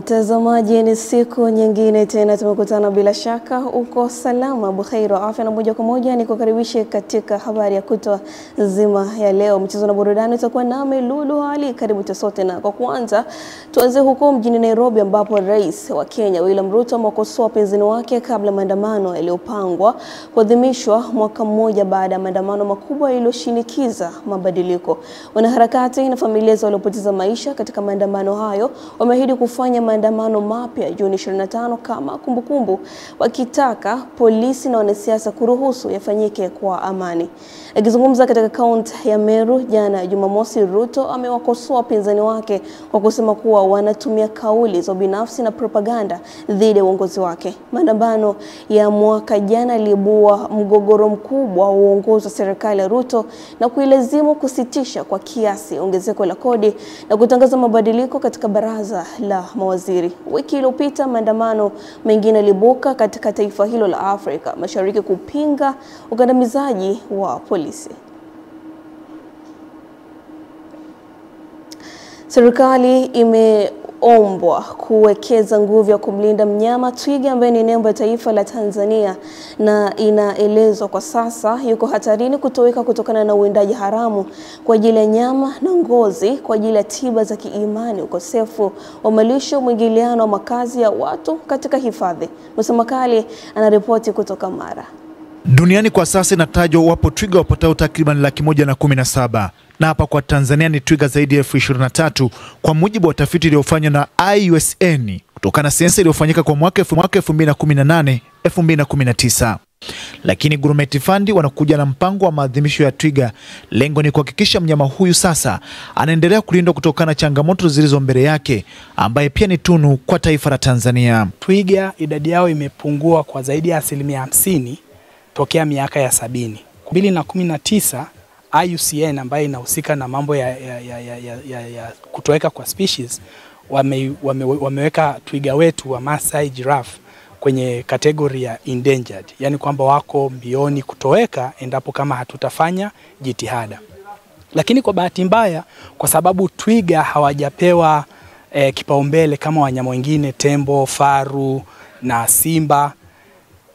Mtazamaji, ni siku nyingine tena tumekutana, bila shaka uko salama buheri wa afya, na moja kwa moja nikukaribishe katika habari ya kutwa nzima ya leo. Michezo na burudani utakuwa nami Lulu Hali, karibu sote. Na kwa kwanza tuanze huko mjini Nairobi, ambapo Rais wa Kenya William Ruto amekosoa wapinzani wake kabla maandamano yaliyopangwa kuadhimishwa mwaka mmoja baada ya maandamano makubwa yaliyoshinikiza mabadiliko. Wanaharakati na familia za waliopoteza maisha katika maandamano hayo wameahidi kufanya maandamano mapya Juni 25 kama kumbukumbu, wakitaka polisi na wanasiasa kuruhusu yafanyike kwa amani. Akizungumza katika kaunti ya Meru jana Jumamosi, Ruto amewakosoa wapinzani wake kwa kusema kuwa wanatumia kauli za binafsi na propaganda dhidi ya uongozi wake. Maandamano ya mwaka jana yaliibua mgogoro mkubwa wa uongozi wa serikali ya Ruto na kuilazimu kusitisha kwa kiasi ongezeko la kodi na kutangaza mabadiliko katika baraza la mawaziri. Wiki iliyopita maandamano mengine yalibuka katika taifa hilo la Afrika Mashariki kupinga ukandamizaji wa polisi. Serikali imeombwa kuwekeza nguvu ya kumlinda mnyama twiga ambaye ni nembo ya taifa la Tanzania, na inaelezwa kwa sasa yuko hatarini kutoweka kutokana na uwindaji haramu kwa ajili ya nyama na ngozi kwa ajili ya tiba za kiimani, ukosefu wa malisho, mwingiliano wa makazi ya watu katika hifadhi. Musa Makali anaripoti kutoka Mara. Duniani kwa sasa inatajwa wapo twiga wapatao takriban 117, na hapa kwa Tanzania ni twiga zaidi ya 23 kwa mujibu wa tafiti iliyofanywa na IUCN kutokana na sensa iliyofanyika kwa mwaka 2018-2019. Lakini Grumeti Fund wanakuja na mpango wa maadhimisho ya twiga. Lengo ni kuhakikisha mnyama huyu sasa anaendelea kulindwa kutokana na changamoto zilizo mbele yake, ambaye pia ni tunu kwa taifa la Tanzania. Twiga idadi yao imepungua kwa zaidi ya 50% tokea miaka ya 70. 2019 IUCN ambayo inahusika na mambo ya kutoweka kwa species wameweka twiga wetu wa Maasai giraffe kwenye kategori ya endangered, yani kwamba wako mbioni kutoweka endapo kama hatutafanya jitihada. Lakini kwa bahati mbaya, kwa sababu twiga hawajapewa kipaumbele kama wanyama wengine, tembo, faru na simba,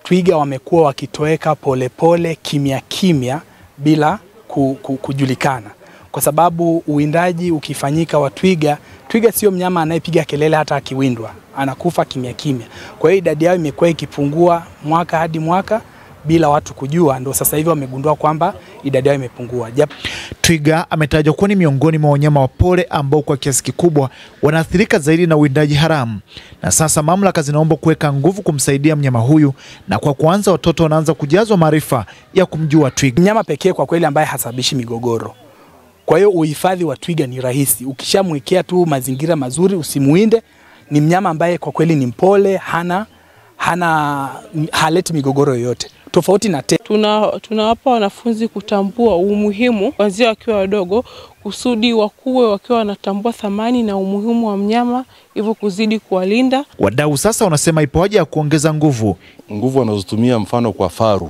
twiga wamekuwa wakitoweka polepole, kimya kimya, bila kujulikana. Kwa sababu uwindaji ukifanyika wa twiga sio mnyama anayepiga kelele hata akiwindwa, anakufa kimya kimya. Kwa hiyo idadi yao imekuwa ikipungua mwaka hadi mwaka bila watu kujua, ndio sasa hivi wamegundua kwamba idadi yao imepungua. Twiga ametajwa kuwa ni miongoni mwa wanyama wa pori ambao kwa kiasi kikubwa wanaathirika zaidi na uwindaji haramu, na sasa mamlaka zinaomba kuweka nguvu kumsaidia mnyama huyu, na kwa kuanza watoto wanaanza kujazwa maarifa ya kumjua twiga. Mnyama pekee kwa kweli ambaye hasababishi migogoro. Kwa hiyo uhifadhi wa twiga ni rahisi. Ukishamwekea tu mazingira mazuri, usimuinde, ni mnyama ambaye kwa kweli ni mpole, haleti migogoro yoyote. Tofauti na tunawapa wanafunzi kutambua umuhimu kuanzia wakiwa wadogo, kusudi wakuwe wakiwa wanatambua thamani na umuhimu wa mnyama, hivyo kuzidi kuwalinda. Wadau sasa wanasema ipo haja ya kuongeza nguvu wanazotumia mfano kwa faru,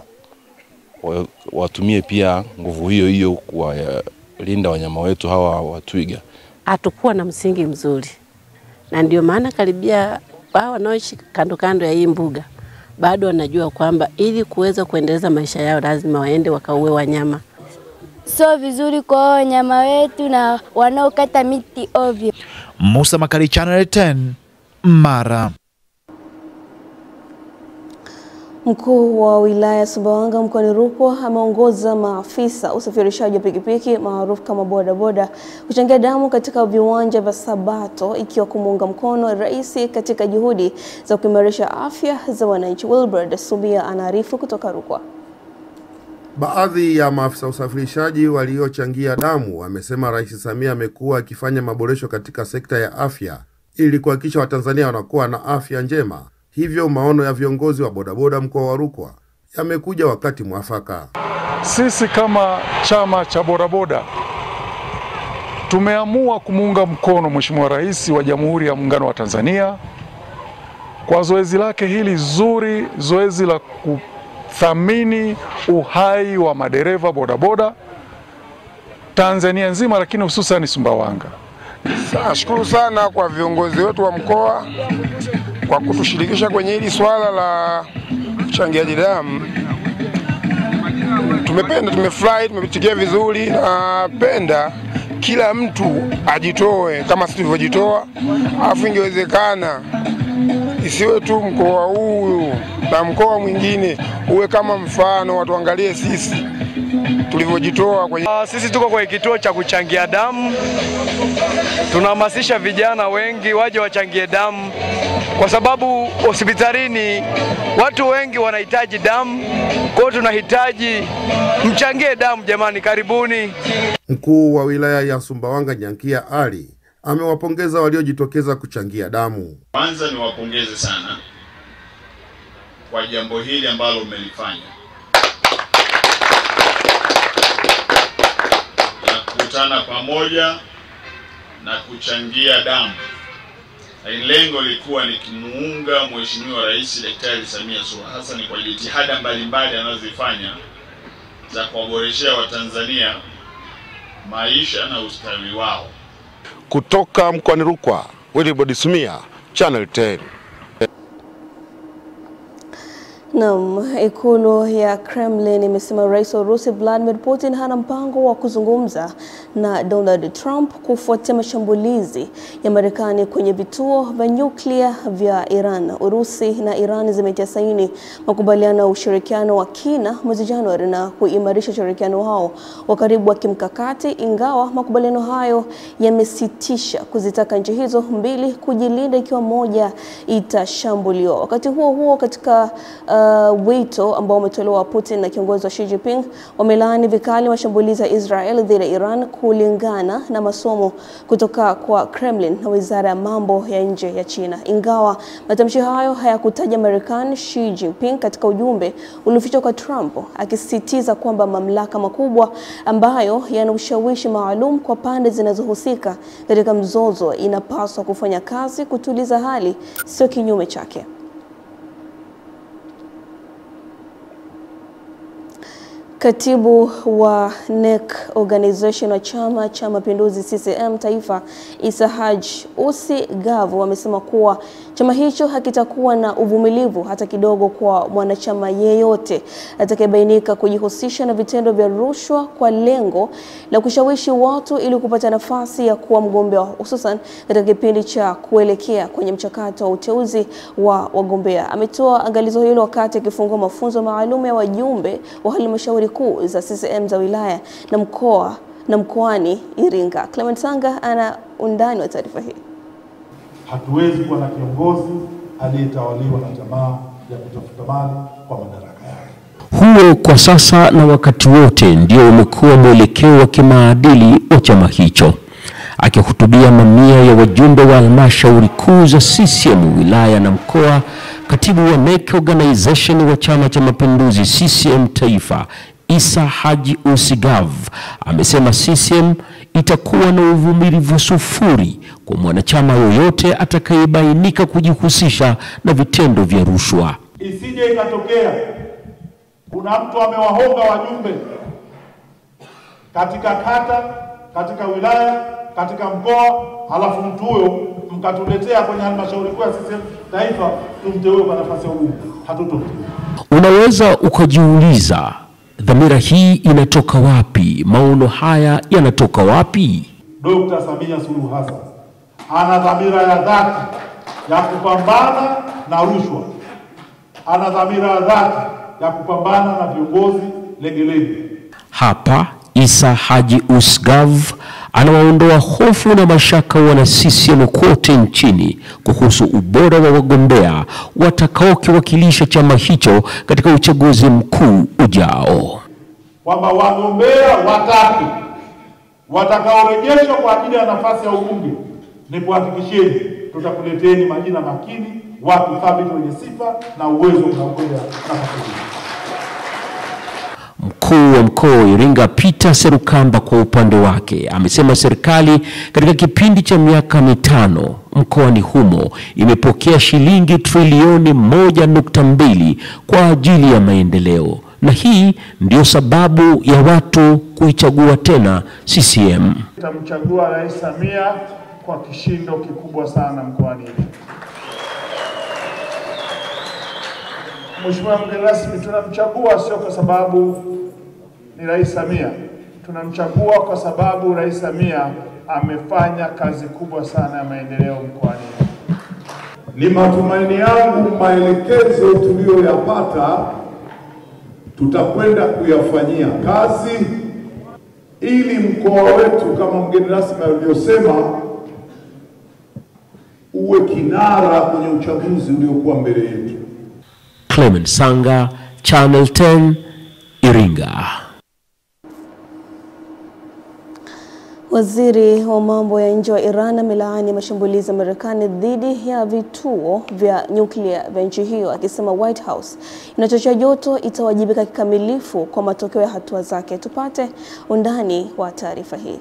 watumie pia nguvu hiyo hiyo kuwalinda wanyama wetu hawa wa twiga. Hatakuwa na msingi mzuri, na ndio maana karibia wao wanaoishi kando kando ya hii mbuga bado wanajua kwamba ili kuweza kuendeleza maisha yao lazima waende wakaue wanyama. So vizuri kwa wanyama wetu na wanaokata miti ovyo. Musa Makali, Channel 10, Mara. Mkuu wa wilaya Sumbawanga mkoani Rukwa ameongoza maafisa usafirishaji wa pikipiki maarufu kama bodaboda kuchangia damu katika viwanja vya Sabato, ikiwa kumuunga mkono rais katika juhudi za kuimarisha afya za wananchi. Wilbert Subia anaarifu kutoka Rukwa. Baadhi ya maafisa usafirishaji waliochangia damu wamesema Rais Samia amekuwa akifanya maboresho katika sekta ya afya ili kuhakikisha Watanzania wanakuwa na afya njema. Hivyo maono ya viongozi wa bodaboda mkoa wa Rukwa yamekuja wakati mwafaka. Sisi kama chama cha bodaboda tumeamua kumuunga mkono Mheshimiwa Rais wa Jamhuri ya Muungano wa Tanzania kwa zoezi lake hili zuri, zoezi la kuthamini uhai wa madereva bodaboda Tanzania nzima, lakini hususan Sumbawanga. Nashukuru sana kwa viongozi wetu wa mkoa kwa kutushirikisha kwenye hili swala la uchangiaji damu. Tumependa, tumefurahi, tumepitikia vizuri. Napenda kila mtu ajitoe kama sisi tulivyojitoa, afu ingewezekana isiwe tu mkoa huu na mkoa mwingine uwe kama mfano, watu angalie sisi tulivyojitoa kwenye. Sisi tuko kwenye kituo cha kuchangia damu. Tunahamasisha vijana wengi waje wachangie damu kwa sababu hospitalini watu wengi wanahitaji damu. Kwa hiyo tunahitaji mchangie damu jamani, karibuni. Mkuu wa wilaya ya Sumbawanga Nyankia Ali amewapongeza waliojitokeza kuchangia damu. Kwanza niwapongeze sana kwa jambo hili ambalo umelifanya. Kukutana pamoja na kuchangia damu. Lengo lilikuwa ni kumuunga Mheshimiwa Rais Daktari Samia Suluhu Hassan kwa jitihada mbalimbali anazofanya za kuwaboreshea Watanzania maisha na ustawi wao. Kutoka mkoani Rukwa, Wilibodi Sumia, Channel 10. Ikulu ya Kremlin imesema Rais wa Urusi Vladimir Putin hana mpango wa kuzungumza na Donald Trump kufuatia mashambulizi ya Marekani kwenye vituo vya nyuklia vya Iran. Urusi na Iran zimetia saini makubaliano ya ushirikiano wa kina mwezi Januari na kuimarisha ushirikiano wao wa karibu wa kimkakati, ingawa makubaliano hayo yamesitisha kuzitaka nchi hizo mbili kujilinda ikiwa moja itashambuliwa. Wakati huo huo, katika wito ambao umetolewa Putin na kiongozi wa Xi Jinping wamelaani vikali mashambulizi ya Israel dhidi ya Iran, kulingana na masomo kutoka kwa Kremlin na Wizara ya Mambo ya Nje ya China. Ingawa matamshi hayo hayakutaja Marekani, Xi Jinping katika ujumbe uliofichwa kwa Trump akisisitiza kwamba mamlaka makubwa ambayo yana ushawishi maalum kwa pande zinazohusika katika mzozo inapaswa kufanya kazi kutuliza hali, sio kinyume chake. Katibu wa NEC Organization wa Chama cha Mapinduzi CCM Taifa, Issa Haji Ussi Gavu, amesema kuwa chama hicho hakitakuwa na uvumilivu hata kidogo kwa mwanachama yeyote atakayebainika kujihusisha na vitendo vya rushwa kwa lengo la kushawishi watu ili kupata nafasi ya kuwa mgombea, hususan katika kipindi cha kuelekea kwenye mchakato wa uteuzi wa wagombea. Ametoa angalizo hilo wakati akifungua mafunzo maalum ya wajumbe wa halmashauri kuu za CCM za wilaya na mkoani Iringa. Clement Sanga ana undani wa taarifa hii. Hatuwezi kuwa na kiongozi aliyetawaliwa na tamaa ya kutafuta mali kwa madaraka yake. Huo kwa sasa na wakati wote ndio umekuwa mwelekeo wa kimaadili wa chama hicho. Akihutubia mamia ya wajumbe wa halmashauri kuu za CCM wilaya na mkoa, katibu wa NEC Organization wa Chama cha Mapinduzi CCM Taifa, Issa Haji Ussi Gavu, amesema CCM itakuwa na uvumilivu sufuri kwa mwanachama yoyote atakayebainika kujihusisha na vitendo vya rushwa. Isije ikatokea kuna mtu amewahonga wajumbe katika kata, katika wilaya, katika mkoa, halafu mtu huyo mkatuletea kwenye halmashauri kuu ya CCM Taifa tumteue kwa nafasi ya ubunge. Hatutomteua. Unaweza ukajiuliza, dhamira hii inatoka wapi? Maono haya yanatoka wapi? Dr. Samia Suluhu Hassan ana dhamira ya dhati ya kupambana na rushwa. Ana dhamira ya dhati ya kupambana na viongozi legelege. Hapa Issa Haji Ussi Gavu anawaondoa hofu na mashaka wana CCM kote nchini kuhusu ubora wa wagombea watakaokiwakilisha chama hicho katika uchaguzi mkuu ujao. Kwamba wagombea watatu watakaorejeshwa kwa ajili ya nafasi ya ubunge, ni kuhakikisheni tutakuleteni majina makini, watu thabiti wenye sifa na uwezo wa kugombea nafasi hiyo. Mkuu wa mkoa wa Iringa Peter Serukamba kwa upande wake amesema serikali katika kipindi cha miaka 5 mkoani humo imepokea shilingi trilioni 1.2 kwa ajili ya maendeleo, na hii ndio sababu ya watu kuichagua tena CCM. Tutamchagua Rais Samia kwa kishindo kikubwa sana mkoani. Mheshimiwa mgeni rasmi, tunamchagua sio kwa sababu ni Rais Samia. Tunamchagua kwa sababu Rais Samia amefanya kazi kubwa sana ya maendeleo mkoani. Ni matumaini yangu maelekezo tuliyoyapata tutakwenda kuyafanyia kazi ili mkoa wetu kama mgeni rasmi alivyosema uwe kinara kwenye uchaguzi uliokuwa mbele yetu. Clement Sanga, Channel 10, Iringa. Waziri wa mambo ya nje wa Iran amelaani mashambulizi ya Marekani dhidi ya vituo vya nyuklia vya nchi hiyo, akisema White House inachochea joto itawajibika kikamilifu kwa matokeo ya hatua zake. Tupate undani wa taarifa hii.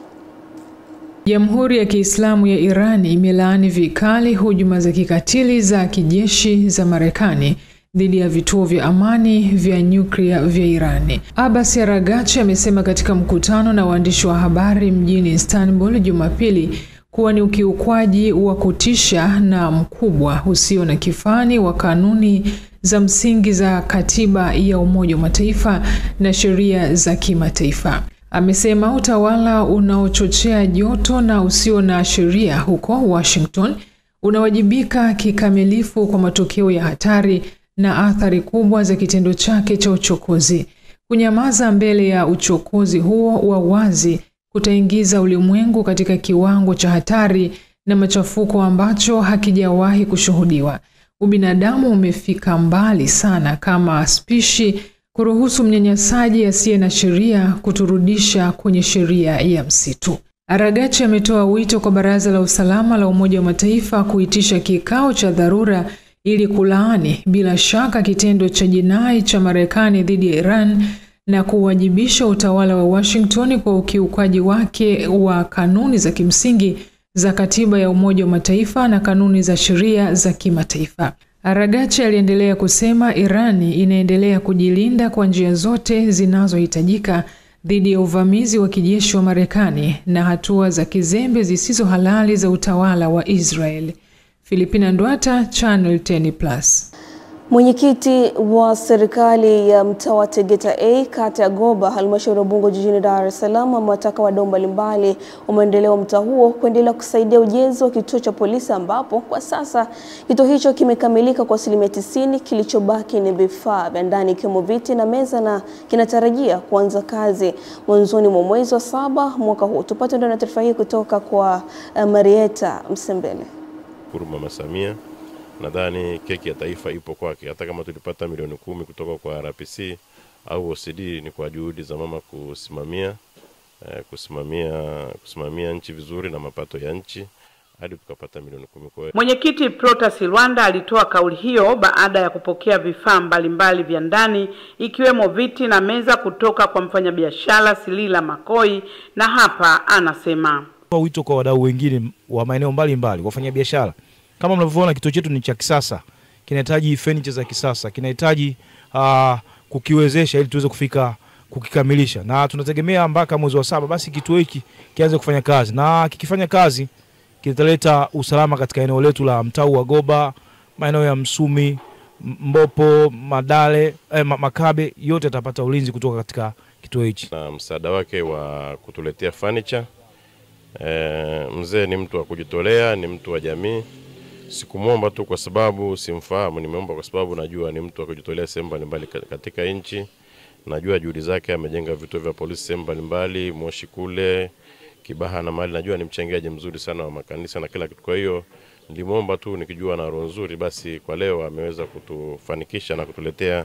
Jamhuri ya Kiislamu ya Iran imelaani vikali hujuma za kikatili za kijeshi za Marekani dhidi ya vituo vya amani vya nyuklia vya Iran. Abbas Araghchi amesema katika mkutano na waandishi wa habari mjini Istanbul Jumapili kuwa ni ukiukwaji wa kutisha na mkubwa usio na kifani wa kanuni za msingi za katiba ya Umoja wa Mataifa na sheria za kimataifa. Amesema utawala unaochochea joto na usio na sheria huko Washington unawajibika kikamilifu kwa matokeo ya hatari na athari kubwa za kitendo chake cha uchokozi. Kunyamaza mbele ya uchokozi huo wa wazi kutaingiza ulimwengu katika kiwango cha hatari na machafuko ambacho hakijawahi kushuhudiwa. Ubinadamu umefika mbali sana kama spishi kuruhusu mnyanyasaji asiye na sheria kuturudisha kwenye sheria ya msitu. Araghchi ametoa wito kwa Baraza la Usalama la Umoja wa Mataifa kuitisha kikao cha dharura ili kulaani bila shaka kitendo cha jinai cha Marekani dhidi ya Iran na kuwajibisha utawala wa Washington kwa ukiukaji wake wa kanuni za kimsingi za katiba ya Umoja wa Mataifa na kanuni za sheria za kimataifa. Araghchi aliendelea kusema Iran inaendelea kujilinda kwa njia zote zinazohitajika dhidi ya uvamizi wa kijeshi wa Marekani na hatua za kizembe zisizo halali za utawala wa Israel. Filipina Ndwata, Channel 10+. Mwenyekiti wa serikali ya mtaa wa Tegeta A kata ya Goba halmashauri ya Ubungo jijini Dar es Salaam amewataka wadau mbalimbali wa maendeleo wa mtaa huo kuendelea kusaidia ujenzi wa kituo cha polisi ambapo kwa sasa kituo hicho kimekamilika kwa 90%. Kilichobaki ni vifaa vya ndani ikiwemo viti na meza na kinatarajia kuanza kazi mwanzoni mwa mwezi wa 7 mwaka huu. Tupate ndio na taarifa hii kutoka kwa Marieta Msembele. Mama Samia, nadhani keki ya taifa ipo kwake. Hata kama tulipata milioni 10 kutoka kwa RPC au OCD, ni kwa juhudi za mama kusimamia nchi vizuri na mapato ya nchi hadi tukapata milioni 10 kwa. Mwenyekiti Protas Rwanda alitoa kauli hiyo baada ya kupokea vifaa mbalimbali vya ndani ikiwemo viti na meza kutoka kwa mfanyabiashara Silila Makoi, na hapa anasema wito kwa wadau wengine wa maeneo mbalimbali, wafanyabiashara. Kama mnavyoona kituo chetu ni cha kisasa, kinahitaji furniture za kisasa, kinahitaji kukiwezesha ili tuweze kukikamilisha, na tunategemea mpaka mwezi wa 7 basi kituo hiki kianze kufanya kazi, na kikifanya kazi kitaleta usalama katika eneo letu la mtaa wa Goba, maeneo ya Msumi, Mbopo, Madale, Makabe, yote yatapata ulinzi kutoka katika kituo hiki. Na msaada wake wa kutuletea furniture. Mzee ni mtu wa kujitolea, ni mtu wa jamii. Sikumuomba tu kwa sababu simfahamu, nimeomba kwa sababu najua ni mtu wa kujitolea sehemu mbalimbali katika nchi. Najua juhudi zake, amejenga vituo vya polisi sehemu mbalimbali, Moshi kule, Kibaha na mali. Najua ni mchangiaji mzuri sana wa makanisa na kila kitu. Kwa hiyo nilimuomba tu nikijua na roho nzuri, basi kwa leo ameweza kutufanikisha na kutuletea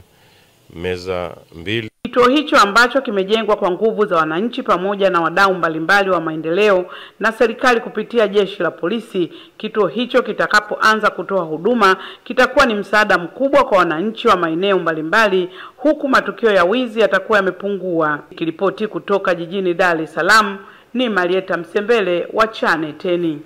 meza 2. Kituo hicho ambacho kimejengwa kwa nguvu za wananchi pamoja na wadau mbalimbali wa maendeleo na serikali kupitia jeshi la polisi, kituo hicho kitakapoanza kutoa huduma kitakuwa ni msaada mkubwa kwa wananchi wa maeneo mbalimbali, huku matukio ya wizi yatakuwa yamepungua. Nikiripoti kutoka jijini Dar es Salaam, ni Marieta Msembele wa Channel 10.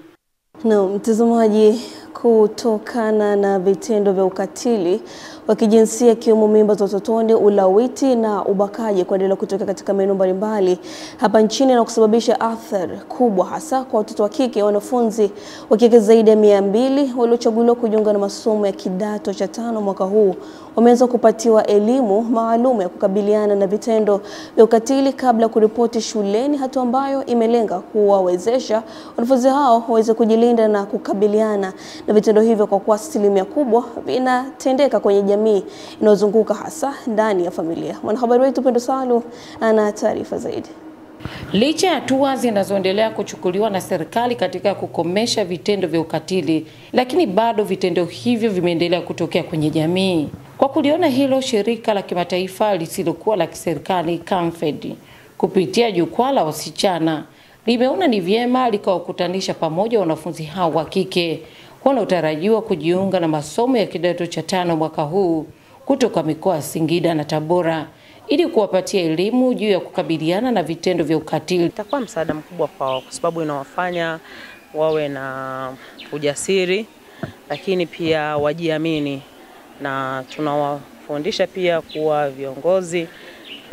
Na mtazamaji, kutokana na vitendo vya ukatili wa kijinsia ikiwemo mimba za utotoni, ulawiti na ubakaji kuendelea kutokea katika maeneo mbalimbali hapa nchini na kusababisha athari kubwa hasa kwa watoto wa kike. Wanafunzi wa kike zaidi ya 200 waliochaguliwa kujiunga na masomo ya kidato cha 5 mwaka huu wameanza kupatiwa elimu maalum ya kukabiliana na vitendo vya ukatili kabla ya kuripoti shuleni, hatua ambayo imelenga kuwawezesha wanafunzi hao waweze kujilinda na kukabiliana na vitendo hivyo, kwa kuwa asilimia kubwa vinatendeka kwenye jamii inayozunguka hasa ndani ya familia. Mwanahabari wetu Pendo Salu ana taarifa zaidi. Licha ya hatua zinazoendelea kuchukuliwa na serikali katika kukomesha vitendo vya ukatili, lakini bado vitendo hivyo vimeendelea kutokea kwenye jamii. Kwa kuliona hilo, shirika la kimataifa lisilokuwa la kiserikali CAMFED kupitia jukwaa la wasichana limeona ni vyema likawakutanisha pamoja wanafunzi hao wa kike wanaotarajiwa kujiunga na masomo ya kidato cha 5 mwaka huu kutoka mikoa ya Singida na Tabora ili kuwapatia elimu juu ya kukabiliana na vitendo vya ukatili. Itakuwa msaada mkubwa kwao kwa sababu inawafanya wawe na ujasiri, lakini pia wajiamini, na tunawafundisha pia kuwa viongozi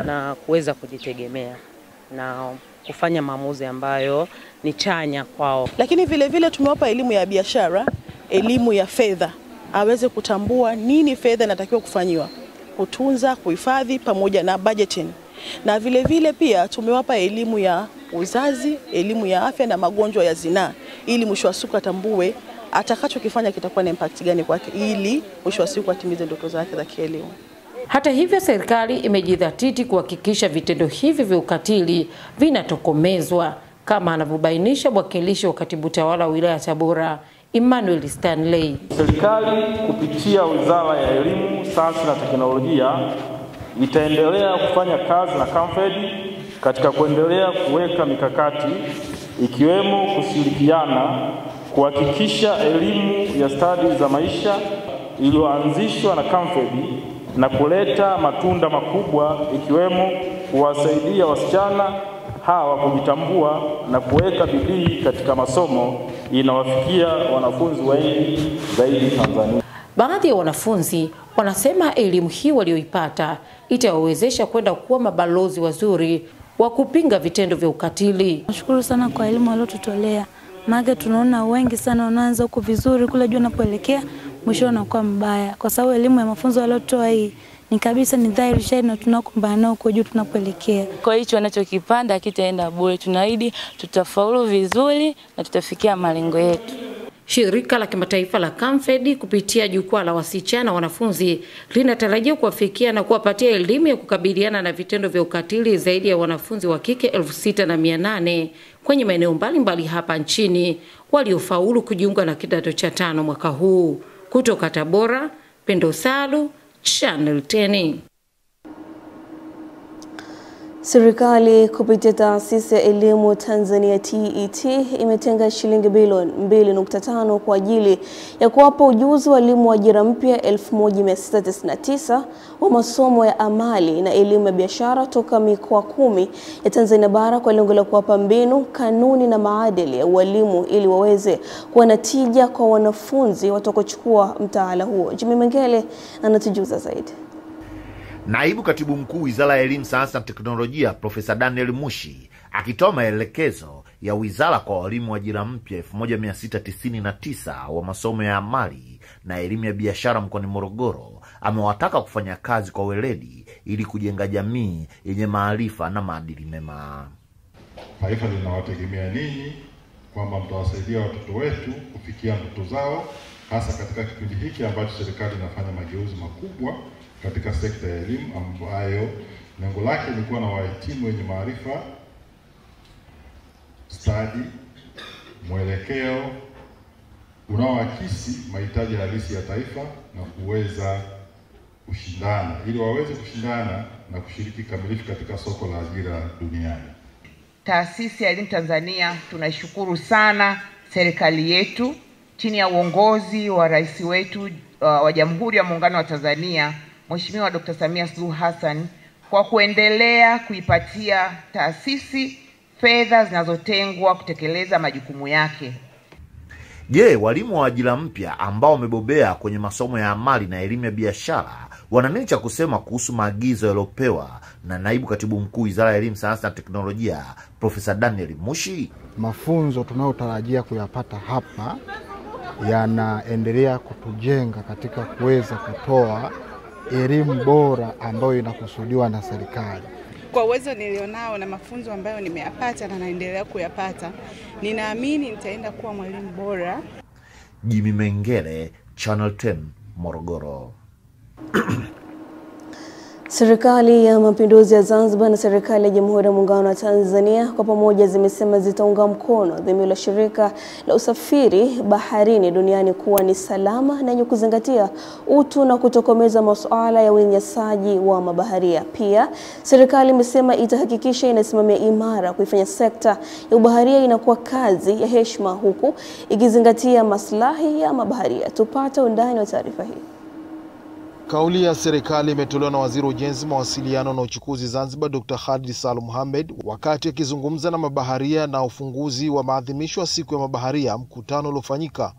na kuweza kujitegemea na kufanya maamuzi ambayo ni chanya kwao. Lakini vile vile tumewapa elimu ya biashara, elimu ya fedha, aweze kutambua nini fedha inatakiwa kufanyiwa, kutunza, kuhifadhi pamoja na budgeting. Na vile vile pia tumewapa elimu ya uzazi, elimu ya afya na magonjwa ya zinaa, ili mwisho wa siku atambue atakachokifanya kitakuwa na impact gani kwake, ili mwisho wa siku atimize ndoto zake za kielimu. Hata hivyo, serikali imejidhatiti kuhakikisha vitendo hivi vya ukatili vinatokomezwa, kama anavyobainisha mwakilishi wa katibu tawala wa wilaya ya Tabora Emmanuel Stanley. Serikali kupitia Wizara ya Elimu, Sayansi na Teknolojia itaendelea kufanya kazi na CAMFED katika kuendelea kuweka mikakati ikiwemo kushirikiana kuhakikisha elimu ya stadi za maisha iliyoanzishwa na CAMFED na kuleta matunda makubwa, ikiwemo kuwasaidia wasichana hawa kujitambua na kuweka bidii katika masomo inawafikia wanafunzi wengi zaidi Tanzania. Baadhi ya wanafunzi wanasema elimu hii walioipata itawawezesha kwenda kuwa mabalozi wazuri wa kupinga vitendo vya ukatili. Nashukuru sana kwa elimu waliotutolea. Maana tunaona wengi sana wanaanza huko vizuri, kule juu wanapoelekea mwisho unakuwa mbaya. Kwa sababu elimu ya mafunzo waliotoa hii ni kabisa ni dhahiri shahidi na tunakumbana nao huko juu tunapoelekea. Kwa hicho wanachokipanda kitaenda bure. Tunaahidi tutafaulu vizuri na tutafikia malengo yetu. Shirika la kimataifa la CAMFED kupitia jukwaa la wasichana wanafunzi linatarajia kuwafikia na kuwapatia elimu ya kukabiliana na vitendo vya ukatili zaidi ya wanafunzi wa kike 6,800 kwenye maeneo mbalimbali hapa nchini waliofaulu kujiunga na kidato cha 5 mwaka huu. Kutoka Tabora, Pendo Salu, Channel 10. Serikali kupitia taasisi ya elimu Tanzania TET imetenga shilingi bilioni 2.5 kwa ajili ya kuwapa ujuzi walimu wa ajira mpya 1699 wa masomo ya amali na elimu ya biashara toka mikoa 10 ya Tanzania bara kwa lengo la kuwapa mbinu, kanuni na maadili ya ualimu ili waweze kuwa na tija kwa wanafunzi watakaochukua mtaala huo. Jimmy Mengele anatujuza zaidi. Naibu Katibu Mkuu Wizara ya Elimu, Sayansi na Teknolojia Profesa Daniel Mushi akitoa maelekezo ya wizara kwa walimu wa ajira mpya 1699 wa masomo ya amali na elimu ya biashara mkoani Morogoro amewataka kufanya kazi kwa weledi ili kujenga jamii yenye maarifa na maadili mema. Taifa linawategemea ninyi kwamba mtawasaidia watoto wetu kufikia ndoto zao, hasa katika kipindi hiki ambacho serikali inafanya mageuzi makubwa katika sekta ya elimu, ambayo lengo lake ni kuwa na wahitimu wenye maarifa, stadi, mwelekeo unaoakisi mahitaji halisi ya taifa na kuweza kushindana, ili waweze kushindana na kushiriki kamilifu katika soko la ajira duniani. Taasisi ya Elimu Tanzania tunaishukuru sana serikali yetu chini ya uongozi wa rais wetu wa Jamhuri ya Muungano wa Tanzania Mheshimiwa Dr. Samia Suluhu Hassan kwa kuendelea kuipatia taasisi fedha zinazotengwa kutekeleza majukumu yake. Je, walimu wa ajira mpya ambao wamebobea kwenye masomo ya amali na elimu ya biashara wana nini cha kusema kuhusu maagizo yaliyopewa na naibu katibu mkuu Wizara ya Elimu, Sayansi na Teknolojia Profesa Daniel Mushi? Mafunzo tunayotarajia kuyapata hapa yanaendelea kutujenga katika kuweza kutoa elimu bora ambayo inakusudiwa na serikali. Kwa uwezo nilionao na mafunzo ambayo nimeyapata na naendelea kuyapata, ninaamini nitaenda kuwa mwalimu bora. Jimmy Mengele, Channel 10, Morogoro. Serikali ya Mapinduzi ya Zanzibar na serikali ya Jamhuri ya Muungano wa Tanzania kwa pamoja zimesema zitaunga mkono dhimio la shirika la usafiri baharini duniani kuwa ni salama na yenye kuzingatia utu na kutokomeza masuala ya unyanyasaji wa mabaharia. Pia serikali imesema itahakikisha inasimamia imara kuifanya sekta ya ubaharia inakuwa kazi ya heshima huku ikizingatia maslahi ya mabaharia. Tupate undani wa taarifa hii. Kauli ya serikali imetolewa na Waziri wa Ujenzi, Mawasiliano na Uchukuzi Zanzibar Dr. Khalid Salum Mohamed wakati akizungumza na mabaharia na ufunguzi wa maadhimisho ya siku ya mabaharia, mkutano uliofanyika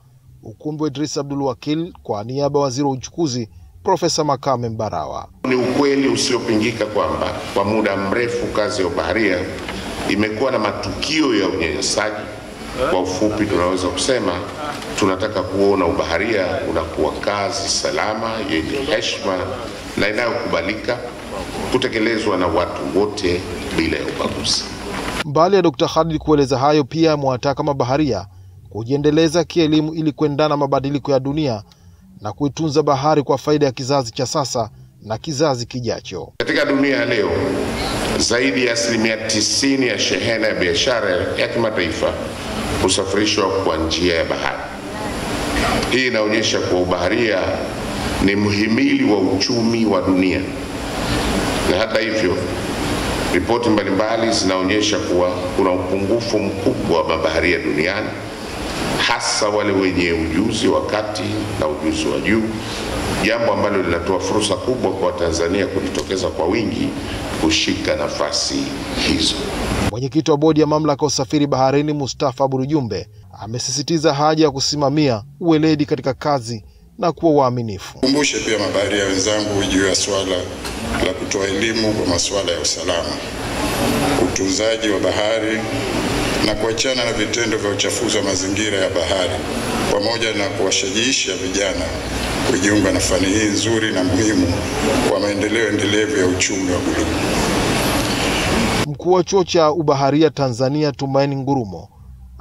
ukumbi wa Idris Abdul Wakil kwa niaba ya Waziri wa Uchukuzi Profesa Makame Mbarawa. Ni ukweli usiopingika kwamba kwa muda mrefu kazi ya ubaharia imekuwa na matukio ya unyanyasaji. Kwa ufupi tunaweza kusema tunataka kuona ubaharia unakuwa kazi salama, yenye heshima na inayokubalika kutekelezwa na watu wote bila ya ubaguzi. Mbali ya Dr. Khalid kueleza hayo, pia amewataka mabaharia kujiendeleza kielimu ili kuendana na mabadiliko ya dunia na kuitunza bahari kwa faida ya kizazi cha sasa na kizazi kijacho. Katika dunia ya leo, zaidi ya 90% ya shehena ya biashara ya kimataifa husafirishwa kwa njia ya bahari. Hii inaonyesha kuwa ubaharia ni muhimili wa uchumi wa dunia. Na hata hivyo, ripoti mbalimbali zinaonyesha kuwa kuna upungufu mkubwa wa mabaharia duniani, hasa wale wenye ujuzi wa kati na ujuzi wa juu, jambo ambalo linatoa fursa kubwa kwa Tanzania kujitokeza kwa wingi kushika nafasi hizo. Mwenyekiti wa bodi ya mamlaka ya usafiri baharini Mustafa Burujumbe amesisitiza haja ya kusimamia uweledi katika kazi na kuwa waaminifu. Kumbushe pia mabaharia wenzangu juu ya swala la kutoa elimu kwa masuala ya usalama, utunzaji wa bahari na kuachana na vitendo vya uchafuzi wa mazingira ya bahari, pamoja na kuwashajiisha vijana kujiunga na fani hii nzuri na muhimu kwa maendeleo endelevu ya uchumi wa buluu. Mkuu wa chuo cha ubaharia Tanzania Tumaini Ngurumo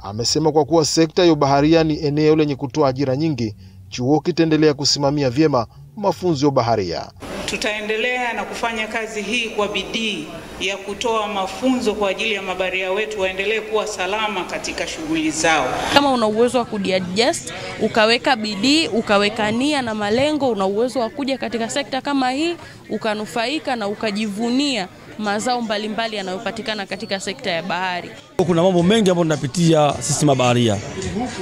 amesema kwa kuwa sekta ya ubaharia ni eneo lenye kutoa ajira nyingi, chuo kitaendelea kusimamia vyema mafunzo ya ubaharia. Tutaendelea na kufanya kazi hii kwa bidii ya kutoa mafunzo kwa ajili ya mabaharia wetu waendelee kuwa salama katika shughuli zao. Kama una uwezo wa kujiadjust, ukaweka bidii, ukaweka nia na malengo, una uwezo wa kuja katika sekta kama hii, ukanufaika na ukajivunia mazao mbalimbali yanayopatikana katika sekta ya bahari. Kuna mambo mengi ambayo tunapitia sisi mabaharia.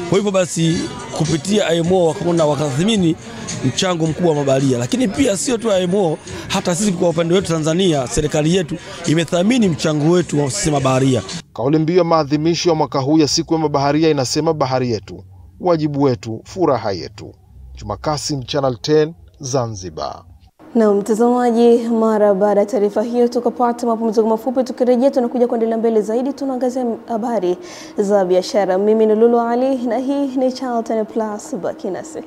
Kwa hivyo basi kupitia IMO wakaona wakadhimini mchango mkubwa wa mabaharia. Lakini pia sio tu IMO, hata sisi kwa upande wetu Tanzania, serikali yetu imethamini mchango wetu wa sisi mabaharia. Kauli mbiu ya maadhimisho ya mwaka huu ya siku ya mabaharia inasema bahari yetu, wajibu wetu, furaha yetu. Juma Kasim, Channel 10, Zanzibar. Na mtazamaji, mara baada ya taarifa hiyo tukapata mapumziko mafupi, tukirejea tunakuja kuendelea mbele zaidi, tunaangazia habari za biashara. Mimi ni Lulu Ali na hii ni Channel 10 Plus, baki nasi.